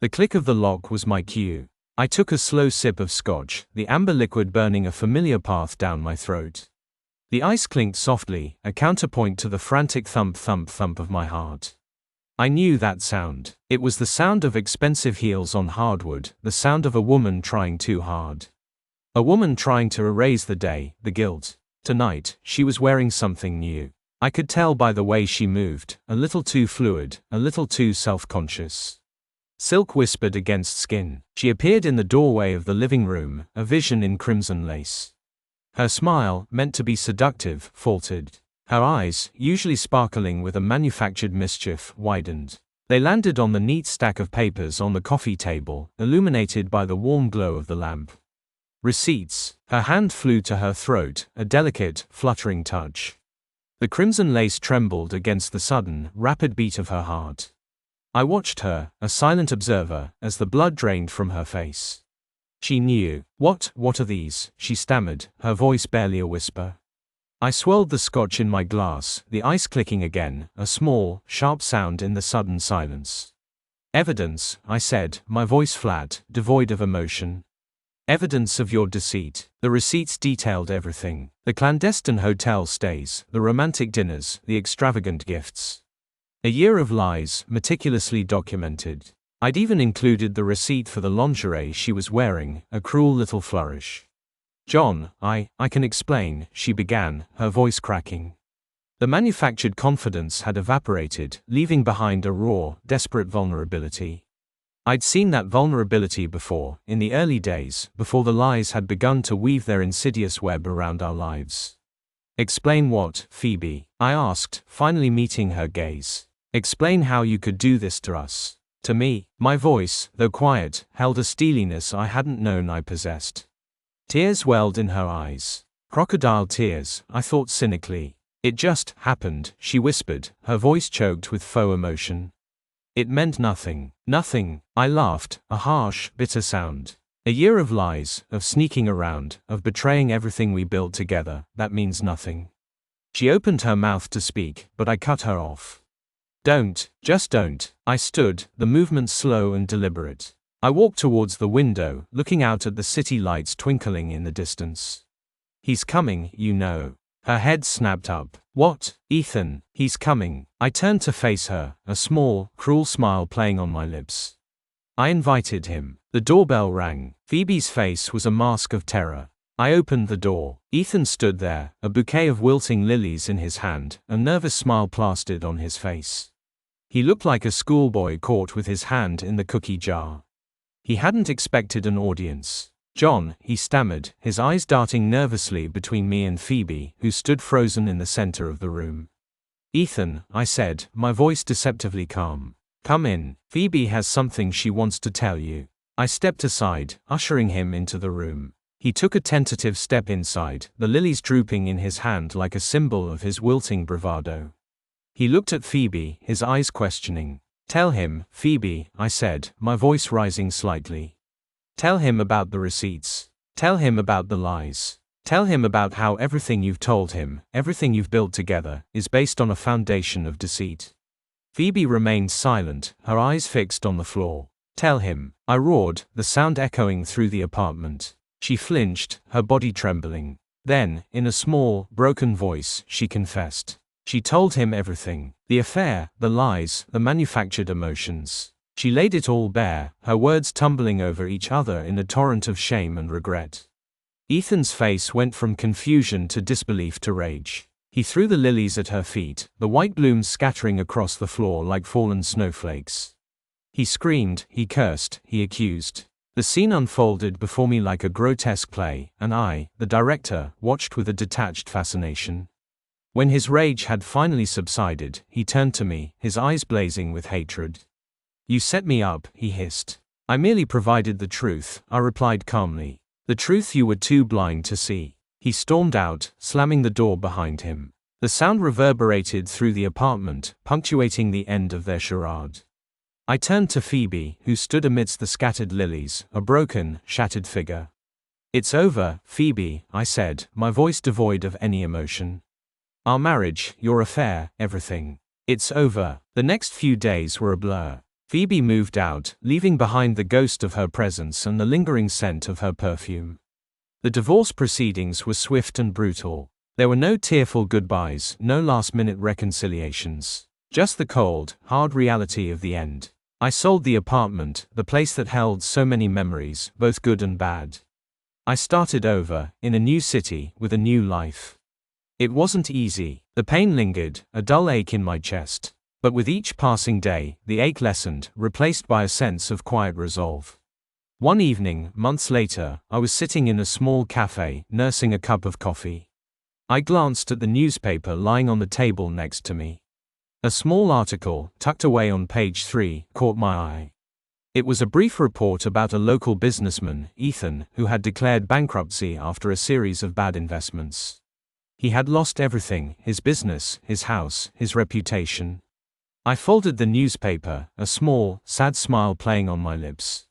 The click of the lock was my cue. I took a slow sip of scotch, the amber liquid burning a familiar path down my throat. The ice clinked softly, a counterpoint to the frantic thump thump thump of my heart. I knew that sound. It was the sound of expensive heels on hardwood, the sound of a woman trying too hard. A woman trying to erase the day, the guilt. Tonight, she was wearing something new. I could tell by the way she moved, a little too fluid, a little too self-conscious. Silk whispered against skin. She appeared in the doorway of the living room, a vision in crimson lace. Her smile, meant to be seductive, faltered. Her eyes, usually sparkling with a manufactured mischief, widened. They landed on the neat stack of papers on the coffee table, illuminated by the warm glow of the lamp. Receipts. Her hand flew to her throat, a delicate, fluttering touch. The crimson lace trembled against the sudden, rapid beat of her heart. I watched her, a silent observer, as the blood drained from her face. She knew. What are these? She stammered, her voice barely a whisper. I swirled the scotch in my glass, the ice clicking again, a small, sharp sound in the sudden silence. Evidence, I said, my voice flat, devoid of emotion. Evidence of your deceit. The receipts detailed everything. The clandestine hotel stays, the romantic dinners, the extravagant gifts. A year of lies, meticulously documented. I'd even included the receipt for the lingerie she was wearing, a cruel little flourish. John, I can explain, she began, her voice cracking. The manufactured confidence had evaporated, leaving behind a raw, desperate vulnerability. I'd seen that vulnerability before, in the early days, before the lies had begun to weave their insidious web around our lives. Explain what, Phoebe? I asked, finally meeting her gaze. Explain how you could do this to us. To me, my voice, though quiet, held a steeliness I hadn't known I possessed. Tears welled in her eyes. Crocodile tears, I thought cynically. It just happened, she whispered, her voice choked with faux emotion. It meant nothing. Nothing, I laughed, a harsh, bitter sound. A year of lies, of sneaking around, of betraying everything we built together, that means nothing. She opened her mouth to speak, but I cut her off. Just don't. I stood, the movement slow and deliberate. I walked towards the window, looking out at the city lights twinkling in the distance. He's coming, you know. Her head snapped up. What? Ethan, he's coming. I turned to face her, a small, cruel smile playing on my lips. I invited him. The doorbell rang. Phoebe's face was a mask of terror. I opened the door. Ethan stood there, a bouquet of wilting lilies in his hand, a nervous smile plastered on his face. He looked like a schoolboy caught with his hand in the cookie jar. He hadn't expected an audience. John, he stammered, his eyes darting nervously between me and Phoebe, who stood frozen in the center of the room. Ethan, I said, my voice deceptively calm. Come in. Phoebe has something she wants to tell you. I stepped aside, ushering him into the room. He took a tentative step inside, the lilies drooping in his hand like a symbol of his wilting bravado. He looked at Phoebe, his eyes questioning. Tell him, Phoebe, I said, my voice rising slightly. Tell him about the receipts. Tell him about the lies. Tell him about how everything you've told him, everything you've built together, is based on a foundation of deceit. Phoebe remained silent, her eyes fixed on the floor. Tell him, I roared, the sound echoing through the apartment. She flinched, her body trembling. Then, in a small, broken voice, she confessed. She told him everything. The affair, the lies, the manufactured emotions. She laid it all bare, her words tumbling over each other in a torrent of shame and regret. Ethan's face went from confusion to disbelief to rage. He threw the lilies at her feet, the white blooms scattering across the floor like fallen snowflakes. He screamed, he cursed, he accused. The scene unfolded before me like a grotesque play, and I, the director, watched with a detached fascination. When his rage had finally subsided, he turned to me, his eyes blazing with hatred. You set me up, he hissed. I merely provided the truth, I replied calmly. The truth you were too blind to see. He stormed out, slamming the door behind him. The sound reverberated through the apartment, punctuating the end of their charade. I turned to Phoebe, who stood amidst the scattered lilies, a broken, shattered figure. It's over, Phoebe, I said, my voice devoid of any emotion. Our marriage, your affair, everything. It's over. The next few days were a blur. Phoebe moved out, leaving behind the ghost of her presence and the lingering scent of her perfume. The divorce proceedings were swift and brutal. There were no tearful goodbyes, no last-minute reconciliations. Just the cold, hard reality of the end. I sold the apartment, the place that held so many memories, both good and bad. I started over, in a new city, with a new life. It wasn't easy. The pain lingered, a dull ache in my chest. But with each passing day, the ache lessened, replaced by a sense of quiet resolve. One evening, months later, I was sitting in a small cafe, nursing a cup of coffee. I glanced at the newspaper lying on the table next to me. A small article, tucked away on page 3, caught my eye. It was a brief report about a local businessman, Ethan, who had declared bankruptcy after a series of bad investments. He had lost everything: his business, his house, his reputation. I folded the newspaper, a small, sad smile playing on my lips.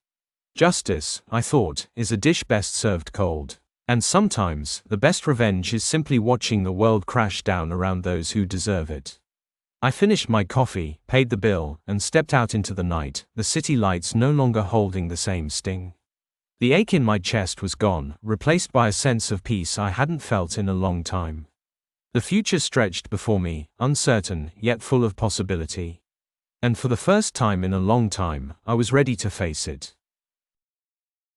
Justice, I thought, is a dish best served cold. And sometimes, the best revenge is simply watching the world crash down around those who deserve it. I finished my coffee, paid the bill, and stepped out into the night, the city lights no longer holding the same sting. The ache in my chest was gone, replaced by a sense of peace I hadn't felt in a long time. The future stretched before me, uncertain, yet full of possibility. And for the first time in a long time, I was ready to face it.